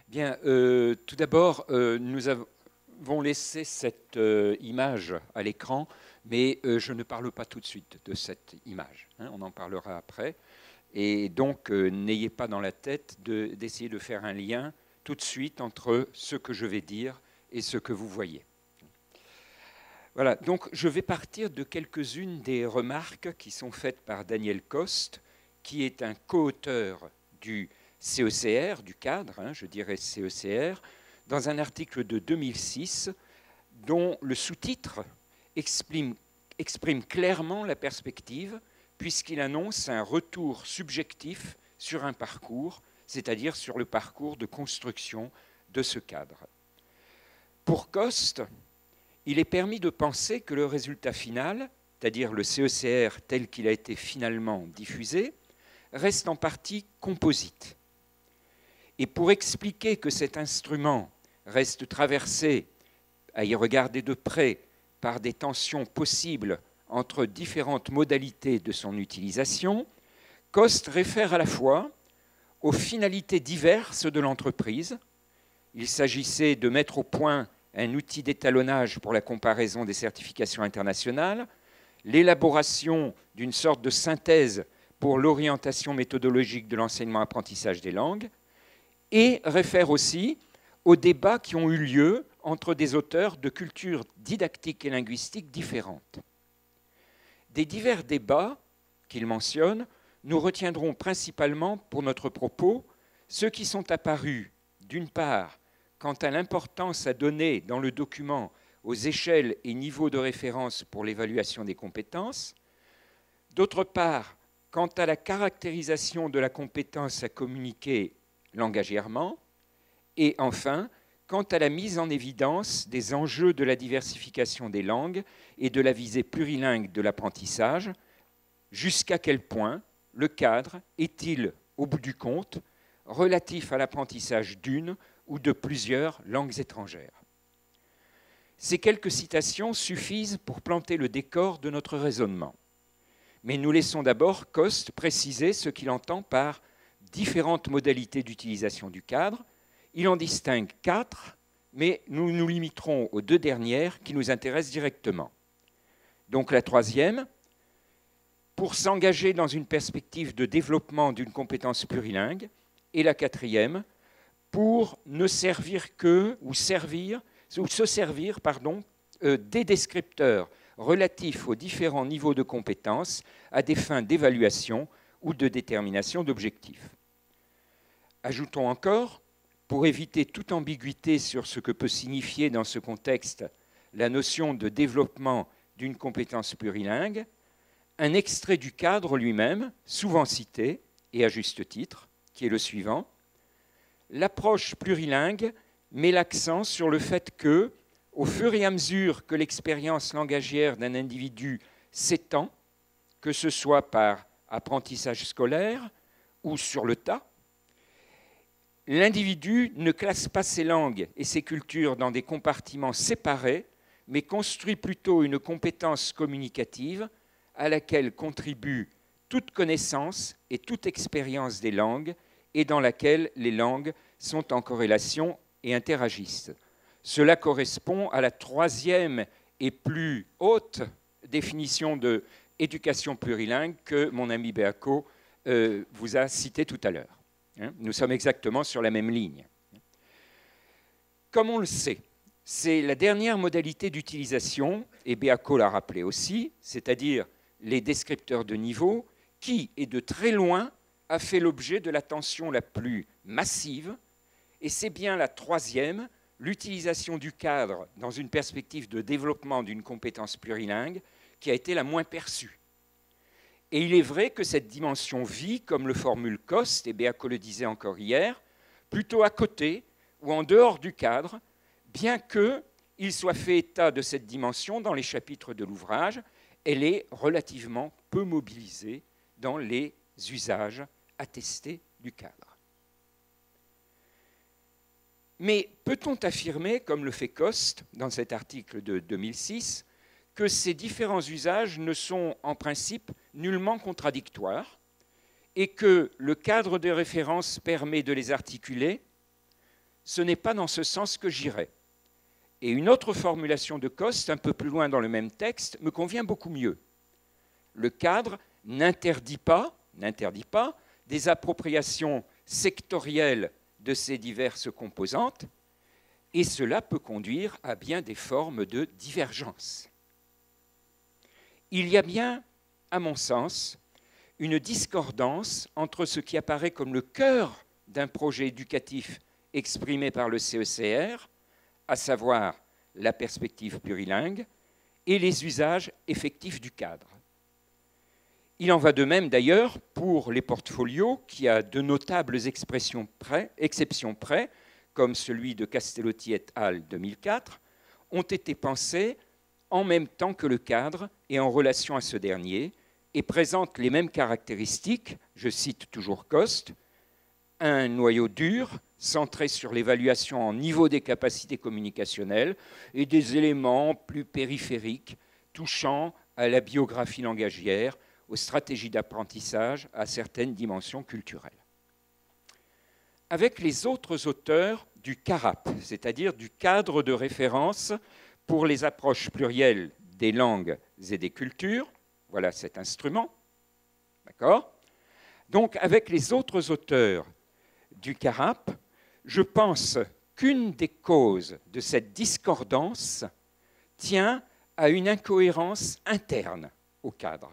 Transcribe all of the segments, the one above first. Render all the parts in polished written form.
Bien, tout d'abord, nous avons laissé cette image à l'écran, mais je ne parle pas tout de suite de cette image, hein, on en parlera après. Et donc, n'ayez pas dans la tête d'essayer de faire un lien tout de suite entre ce que je vais dire et ce que vous voyez. Voilà, donc je vais partir de quelques-unes des remarques qui sont faites par Daniel Coste, qui est un co-auteur du CECR, du cadre, hein, je dirais CECR, dans un article de 2006 dont le sous-titre exprime clairement la perspective puisqu'il annonce un retour subjectif sur un parcours, c'est-à-dire sur le parcours de construction de ce cadre. Pour Coste, il est permis de penser que le résultat final, c'est-à-dire le CECR tel qu'il a été finalement diffusé, reste en partie composite. Et pour expliquer que cet instrument reste traversé, à y regarder de près, par des tensions possibles entre différentes modalités de son utilisation, Coste réfère à la fois aux finalités diverses de l'entreprise. Il s'agissait de mettre au point un outil d'étalonnage pour la comparaison des certifications internationales, l'élaboration d'une sorte de synthèse pour l'orientation méthodologique de l'enseignement-apprentissage des langues, et réfère aussi aux débats qui ont eu lieu entre des auteurs de cultures didactiques et linguistiques différentes. Des divers débats qu'il mentionne, nous retiendrons principalement pour notre propos ceux qui sont apparus, d'une part, quant à l'importance à donner dans le document aux échelles et niveaux de référence pour l'évaluation des compétences, d'autre part, quant à la caractérisation de la compétence à communiquer langagièrement, et enfin, quant à la mise en évidence des enjeux de la diversification des langues et de la visée plurilingue de l'apprentissage, jusqu'à quel point le cadre est-il, au bout du compte, relatif à l'apprentissage d'une ou de plusieurs langues étrangères. Ces quelques citations suffisent pour planter le décor de notre raisonnement. Mais nous laissons d'abord Coste préciser ce qu'il entend par différentes modalités d'utilisation du cadre. Il en distingue 4, mais nous nous limiterons aux 2 dernières qui nous intéressent directement. Donc la troisième, pour s'engager dans une perspective de développement d'une compétence plurilingue, et la quatrième, pour ne servir que, ou se servir des descripteurs relatifs aux différents niveaux de compétences à des fins d'évaluation ou de détermination d'objectifs. Ajoutons encore, pour éviter toute ambiguïté sur ce que peut signifier dans ce contexte la notion de développement d'une compétence plurilingue, un extrait du cadre lui-même, souvent cité, et à juste titre, qui est le suivant. L'approche plurilingue met l'accent sur le fait que, au fur et à mesure que l'expérience langagière d'un individu s'étend, que ce soit par apprentissage scolaire ou sur le tas, l'individu ne classe pas ses langues et ses cultures dans des compartiments séparés, mais construit plutôt une compétence communicative à laquelle contribue toute connaissance et toute expérience des langues et dans laquelle les langues sont en corrélation et interagissent. Cela correspond à la troisième et plus haute définition de éducation plurilingue que mon ami Beaco vous a citée tout à l'heure. Nous sommes exactement sur la même ligne. Comme on le sait, c'est la dernière modalité d'utilisation, et Beaco l'a rappelé aussi, c'est-à-dire les descripteurs de niveau, qui, et de très loin, a fait l'objet de l'attention la plus massive, et c'est bien la troisième, l'utilisation du cadre dans une perspective de développement d'une compétence plurilingue, qui a été la moins perçue. Et il est vrai que cette dimension vit, comme le formule Coste, et Beaco le disait encore hier, plutôt à côté ou en dehors du cadre, bien qu'il soit fait état de cette dimension dans les chapitres de l'ouvrage, elle est relativement peu mobilisée dans les usages attestés du cadre. Mais peut-on affirmer, comme le fait Coste dans cet article de 2006, que ces différents usages ne sont en principe nullement contradictoires et que le cadre de référence permet de les articuler, ce n'est pas dans ce sens que j'irai. Et une autre formulation de Coste, un peu plus loin dans le même texte, me convient beaucoup mieux. Le cadre n'interdit pas des appropriations sectorielles de ces diverses composantes, et cela peut conduire à bien des formes de divergence. Il y a bien, à mon sens, une discordance entre ce qui apparaît comme le cœur d'un projet éducatif exprimé par le CECR, à savoir la perspective plurilingue, et les usages effectifs du cadre. Il en va de même d'ailleurs pour les portfolios qui, à de notables exceptions près, comme celui de Castellotti et al. 2004, ont été pensés en même temps que le cadre et en relation à ce dernier, et présentent les mêmes caractéristiques, je cite toujours Coste, un noyau dur, centré sur l'évaluation en niveau des capacités communicationnelles et des éléments plus périphériques touchant à la biographie langagière, aux stratégies d'apprentissage, à certaines dimensions culturelles. Avec les autres auteurs du CARAP, c'est-à-dire du cadre de référence pour les approches plurielles des langues et des cultures, voilà cet instrument, d'accord ? Donc, avec les autres auteurs du CARAP, je pense qu'une des causes de cette discordance tient à une incohérence interne au cadre,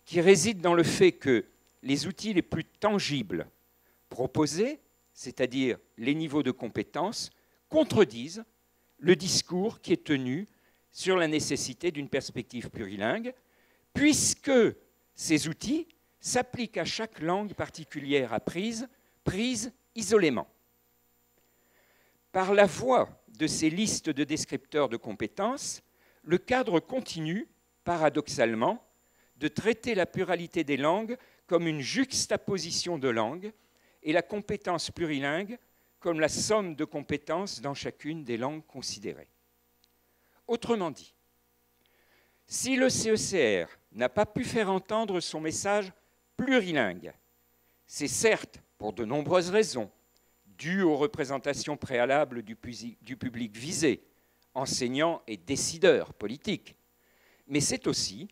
qui réside dans le fait que les outils les plus tangibles proposés, c'est-à-dire les niveaux de compétences, contredisent le discours qui est tenu sur la nécessité d'une perspective plurilingue, puisque ces outils s'appliquent à chaque langue particulière prise isolément. Par la voie de ces listes de descripteurs de compétences, le cadre continue, paradoxalement, de traiter la pluralité des langues comme une juxtaposition de langues et la compétence plurilingue comme la somme de compétences dans chacune des langues considérées. Autrement dit, si le CECR n'a pas pu faire entendre son message plurilingue, c'est certes pour de nombreuses raisons, dues aux représentations préalables du public visé, enseignants et décideurs politiques, mais c'est aussi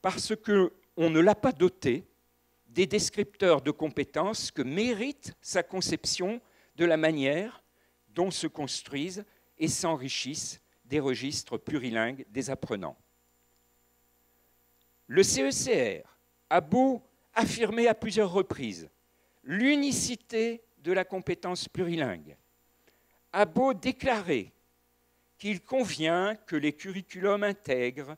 parce qu'on ne l'a pas doté des descripteurs de compétences que mérite sa conception de la manière dont se construisent et s'enrichissent des registres plurilingues des apprenants. Le CECR a beau affirmer à plusieurs reprises l'unicité de la compétence plurilingue, a beau déclarer qu'il convient que les curriculums intègrent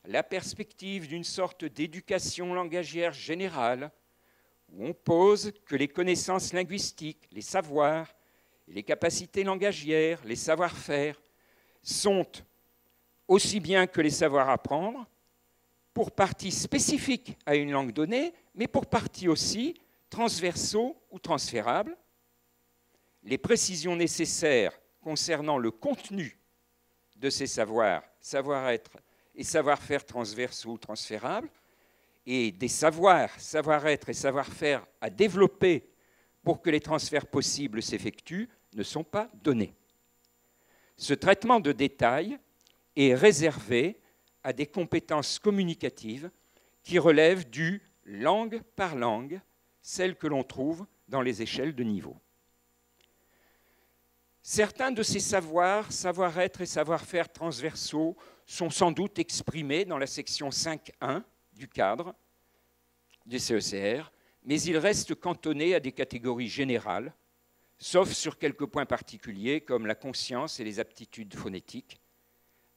la perspective d'une sorte d'éducation langagière générale, où on pose que les connaissances linguistiques, les savoirs, et les capacités langagières, les savoir-faire, sont aussi bien que les savoirs apprendre, pour partie spécifiques à une langue donnée, mais pour partie aussi transversaux ou transférables. Les précisions nécessaires concernant le contenu de ces savoirs, savoir-être et savoir-faire transversaux ou transférables, et des savoirs, savoir-être et savoir-faire à développer pour que les transferts possibles s'effectuent, ne sont pas donnés. Ce traitement de détail est réservé à des compétences communicatives qui relèvent du langue par langue, celles que l'on trouve dans les échelles de niveau. Certains de ces savoirs, savoir-être et savoir-faire transversaux sont sans doute exprimés dans la section 5.1 du cadre du CECR, mais ils restent cantonnés à des catégories générales, sauf sur quelques points particuliers comme la conscience et les aptitudes phonétiques.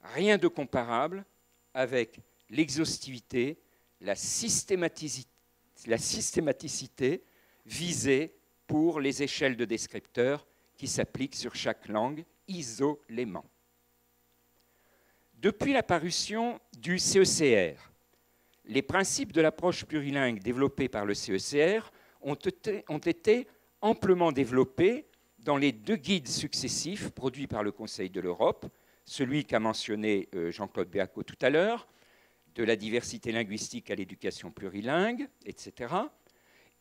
Rien de comparable avec l'exhaustivité, la systématicité visée pour les échelles de descripteurs qui s'appliquent sur chaque langue isolément. Depuis la parution du CECR, les principes de l'approche plurilingue développés par le CECR ont été amplement développés dans les deux guides successifs produits par le Conseil de l'Europe, celui qu'a mentionné Jean-Claude Beaco tout à l'heure, de la diversité linguistique à l'éducation plurilingue, etc.,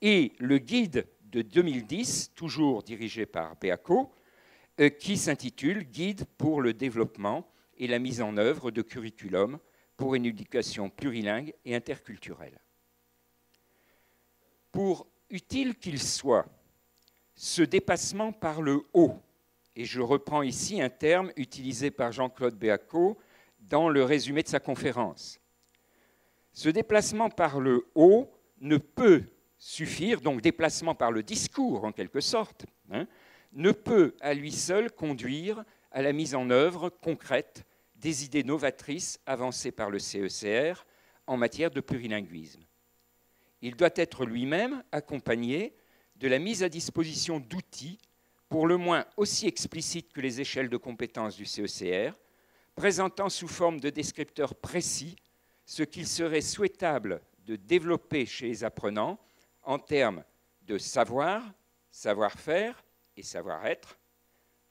et le guide de 2010, toujours dirigé par Beaco, qui s'intitule « Guide pour le développement et la mise en œuvre de curriculum pour une éducation plurilingue et interculturelle ». Pour utile qu'il soit, ce dépassement par le haut, et je reprends ici un terme utilisé par Jean-Claude Béaco dans le résumé de sa conférence, ce déplacement par le haut ne peut suffire, donc déplacement par le discours en quelque sorte, ne peut à lui seul conduire à la mise en œuvre concrète des idées novatrices avancées par le CECR en matière de plurilinguisme. Il doit être lui-même accompagné de la mise à disposition d'outils, pour le moins aussi explicites que les échelles de compétences du CECR, présentant sous forme de descripteurs précis ce qu'il serait souhaitable de développer chez les apprenants en termes de savoir, savoir-faire et savoir-être,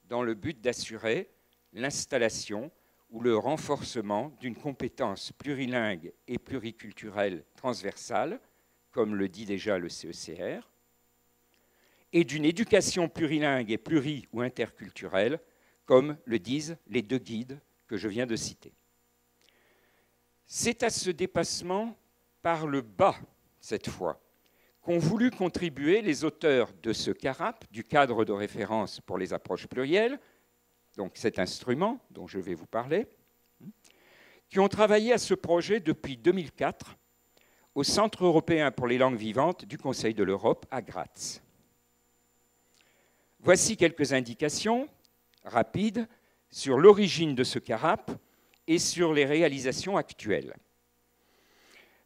dans le but d'assurer l'installation ou le renforcement d'une compétence plurilingue et pluriculturelle transversale, comme le dit déjà le CECR, et d'une éducation plurilingue et pluri- ou interculturelle, comme le disent les deux guides que je viens de citer. C'est à ce dépassement par le bas, cette fois, qu'ont voulu contribuer les auteurs de ce CARAP, du cadre de référence pour les approches plurielles, donc cet instrument dont je vais vous parler, qui ont travaillé à ce projet depuis 2004 au Centre européen pour les langues vivantes du Conseil de l'Europe à Graz. Voici quelques indications rapides sur l'origine de ce CARAP et sur les réalisations actuelles.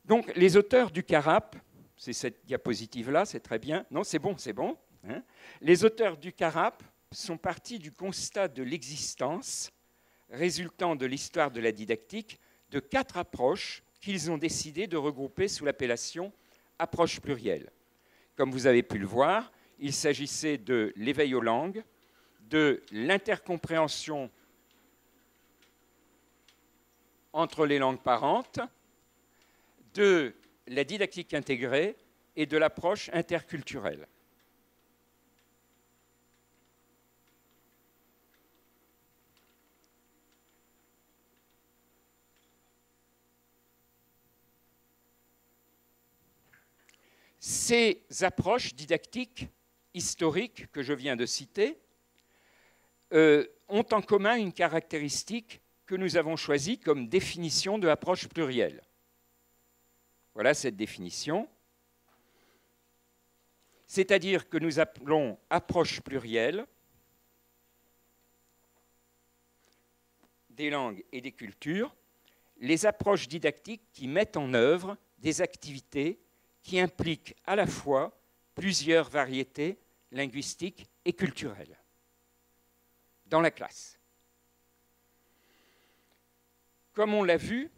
Donc, les auteurs du CARAP, c'est cette diapositive-là, c'est très bien. Non, c'est bon, c'est bon. Hein. Les auteurs du CARAP sont partis du constat de l'existence, résultant de l'histoire de la didactique, de 4 approches qu'ils ont décidé de regrouper sous l'appellation approche plurielle. Comme vous avez pu le voir, il s'agissait de l'éveil aux langues, de l'intercompréhension entre les langues parentes, de la didactique intégrée et de l'approche interculturelle. Ces approches didactiques historiques que je viens de citer ont en commun une caractéristique que nous avons choisie comme définition de l'approche plurielle. Voilà cette définition. C'est-à-dire que nous appelons approche plurielle des langues et des cultures les approches didactiques qui mettent en œuvre des activités qui impliquent à la fois plusieurs variétés linguistiques et culturelles dans la classe. Comme on l'a vu,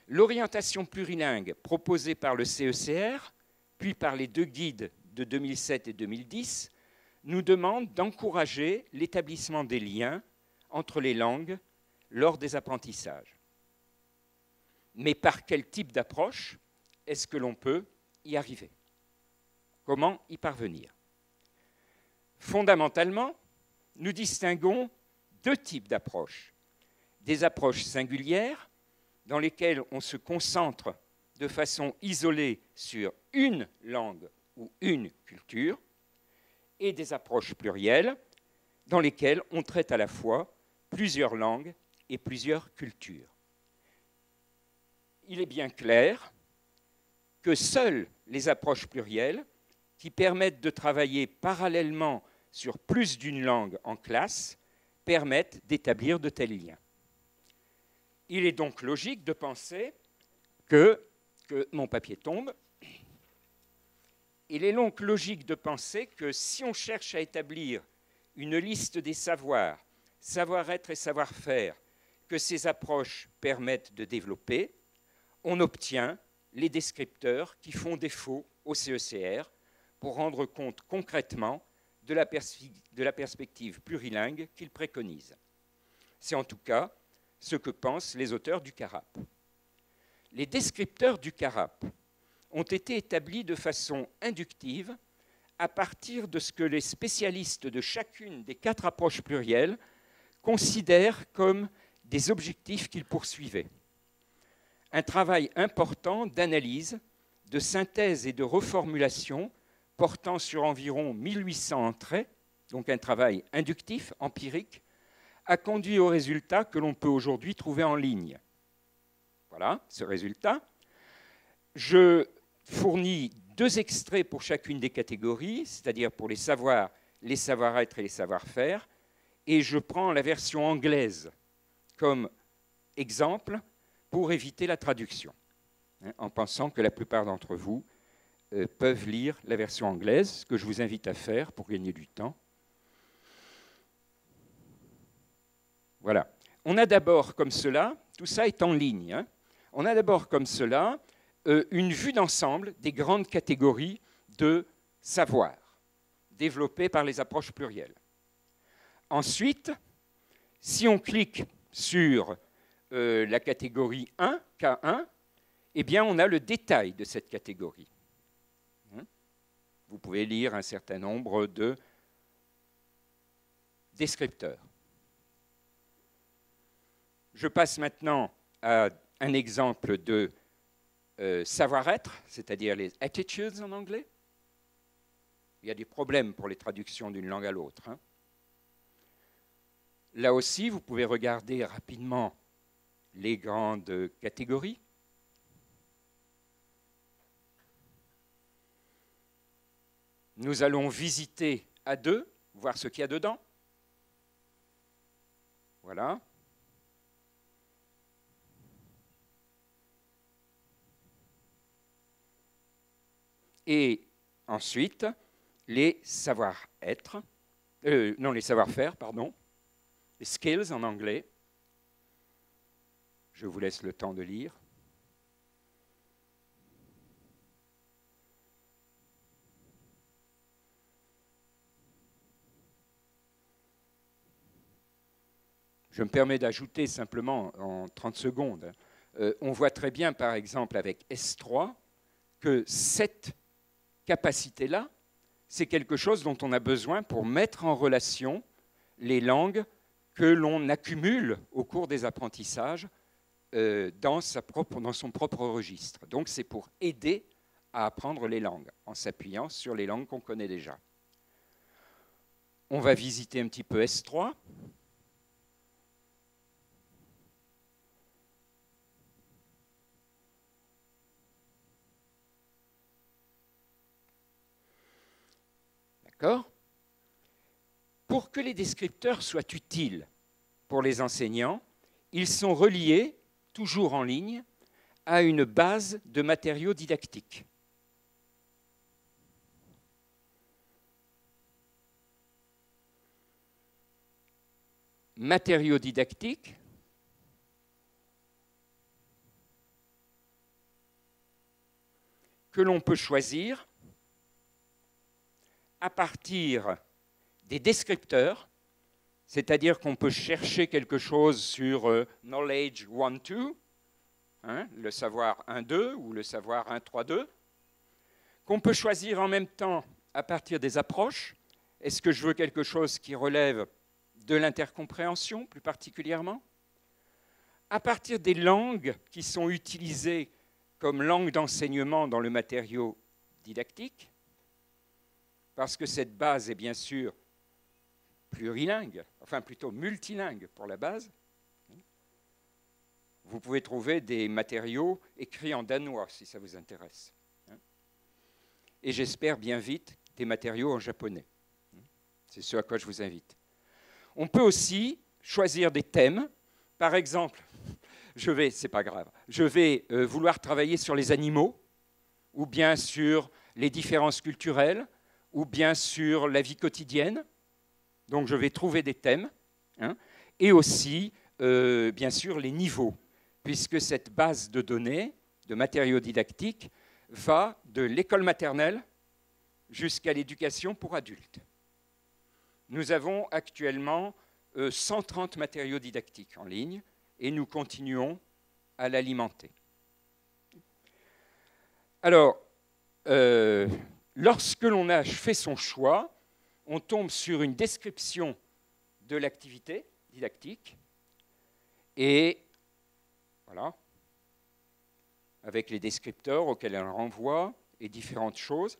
l'orientation plurilingue proposée par le CECR, puis par les deux guides de 2007 et 2010, nous demande d'encourager l'établissement des liens entre les langues lors des apprentissages. Mais par quel type d'approche est-ce que l'on peut y arriver? Comment y parvenir? Fondamentalement, nous distinguons 2 types d'approches. Des approches singulières, dans lesquelles on se concentre de façon isolée sur une langue ou une culture, et des approches plurielles, dans lesquelles on traite à la fois plusieurs langues et plusieurs cultures. Il est bien clair que seules les approches plurielles, qui permettent de travailler parallèlement sur plus d'une langue en classe, permettent d'établir de tels liens. Il est donc logique de penser que mon papier tombe. Il est donc logique de penser que si on cherche à établir une liste des savoirs, savoir-être et savoir-faire que ces approches permettent de développer, on obtient les descripteurs qui font défaut au CECR pour rendre compte concrètement de la perspective plurilingue qu'il préconise. C'est en tout cas ce que pensent les auteurs du CARAP. Les descripteurs du CARAP ont été établis de façon inductive à partir de ce que les spécialistes de chacune des 4 approches plurielles considèrent comme des objectifs qu'ils poursuivaient. Un travail important d'analyse, de synthèse et de reformulation portant sur environ 1800 entrées, donc un travail inductif, empirique, a conduit au résultat que l'on peut aujourd'hui trouver en ligne. Voilà ce résultat. Je fournis 2 extraits pour chacune des catégories, c'est-à-dire pour les savoirs, les savoir-être et les savoir-faire, et je prends la version anglaise comme exemple pour éviter la traduction, en pensant que la plupart d'entre vous peuvent lire la version anglaise, ce que je vous invite à faire pour gagner du temps. Voilà. On a d'abord comme cela, tout ça est en ligne, hein, on a d'abord comme cela une vue d'ensemble des grandes catégories de savoir développées par les approches plurielles. Ensuite, si on clique sur la catégorie 1, K1, eh bien, on a le détail de cette catégorie. Vous pouvez lire un certain nombre de descripteurs. Je passe maintenant à un exemple de savoir-être, c'est-à-dire les attitudes en anglais. Il y a des problèmes pour les traductions d'une langue à l'autre. Hein. Là aussi, vous pouvez regarder rapidement les grandes catégories. Nous allons visiter à 2, voir ce qu'il y a dedans. Voilà. Et ensuite, les savoir-être, non, les savoir-faire, pardon, les skills en anglais. Je vous laisse le temps de lire. Je me permets d'ajouter simplement en 30 secondes, on voit très bien par exemple avec S3 que cette capacité-là, c'est quelque chose dont on a besoin pour mettre en relation les langues que l'on accumule au cours des apprentissages dans son propre registre. Donc c'est pour aider à apprendre les langues, en s'appuyant sur les langues qu'on connaît déjà. On va visiter un petit peu S3. D'accord ? Pour que les descripteurs soient utiles pour les enseignants, ils sont reliés, toujours en ligne, à une base de matériaux didactiques. Matériaux didactiques que l'on peut choisir à partir des descripteurs, c'est-à-dire qu'on peut chercher quelque chose sur Knowledge 1-2, hein, le savoir 1-2 ou le savoir 1-3-2, qu'on peut choisir en même temps à partir des approches. Est-ce que je veux quelque chose qui relève de l'intercompréhension plus particulièrement? À partir des langues qui sont utilisées comme langue d'enseignement dans le matériau didactique, parce que cette base est bien sûr plurilingue, enfin plutôt multilingue pour la base. Vous pouvez trouver des matériaux écrits en danois si ça vous intéresse. Et j'espère bien vite des matériaux en japonais. C'est ce à quoi je vous invite. On peut aussi choisir des thèmes. Par exemple, c'est pas grave, je vais vouloir travailler sur les animaux, ou bien sur les différences culturelles, ou bien sur la vie quotidienne. Donc je vais trouver des thèmes, hein, et aussi, bien sûr, les niveaux, puisque cette base de données, de matériaux didactiques, va de l'école maternelle jusqu'à l'éducation pour adultes. Nous avons actuellement 130 matériaux didactiques en ligne, et nous continuons à l'alimenter. Alors, lorsque l'on a fait son choix, on tombe sur une description de l'activité didactique, et voilà, avec les descripteurs auxquels elle renvoie et différentes choses.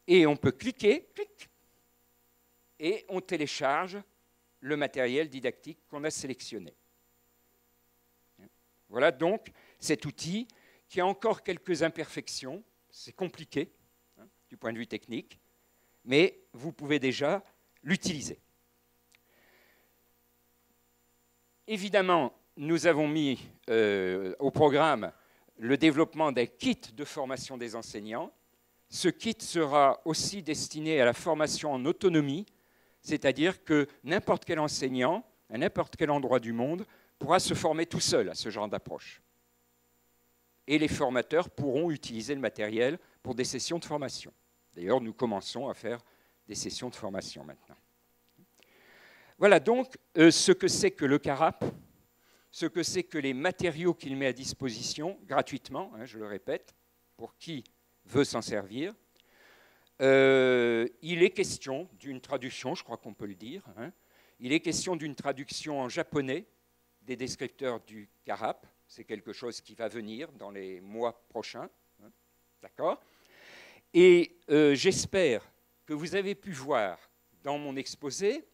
Et on peut cliquer, clic, et on télécharge le matériel didactique qu'on a sélectionné. Voilà donc cet outil qui a encore quelques imperfections. C'est compliqué du point de vue technique, mais vous pouvez déjà l'utiliser. Évidemment, nous avons mis au programme le développement d'un kit de formation des enseignants. Ce kit sera aussi destiné à la formation en autonomie, c'est-à-dire que n'importe quel enseignant, à n'importe quel endroit du monde, pourra se former tout seul à ce genre d'approche. Et les formateurs pourront utiliser le matériel pour des sessions de formation. D'ailleurs, nous commençons à faire des sessions de formation maintenant. Voilà donc ce que c'est que le CARAP, ce que c'est que les matériaux qu'il met à disposition gratuitement, je le répète, pour qui veut s'en servir. Il est question d'une traduction, je crois qu'on peut le dire. Il est question d'une traduction en japonais des descripteurs du CARAP. C'est quelque chose qui va venir dans les mois prochains. D'accord ? Et j'espère que vous avez pu voir dans mon exposé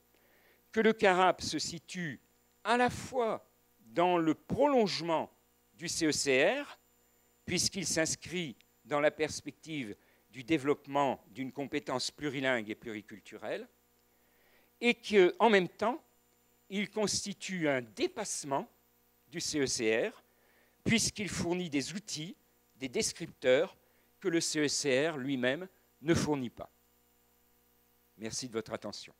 que le CARAP se situe à la fois dans le prolongement du CECR, puisqu'il s'inscrit dans la perspective du développement d'une compétence plurilingue et pluriculturelle, et qu'en même temps, il constitue un dépassement du CECR, puisqu'il fournit des outils, des descripteurs que le CECR lui-même ne fournit pas. Merci de votre attention.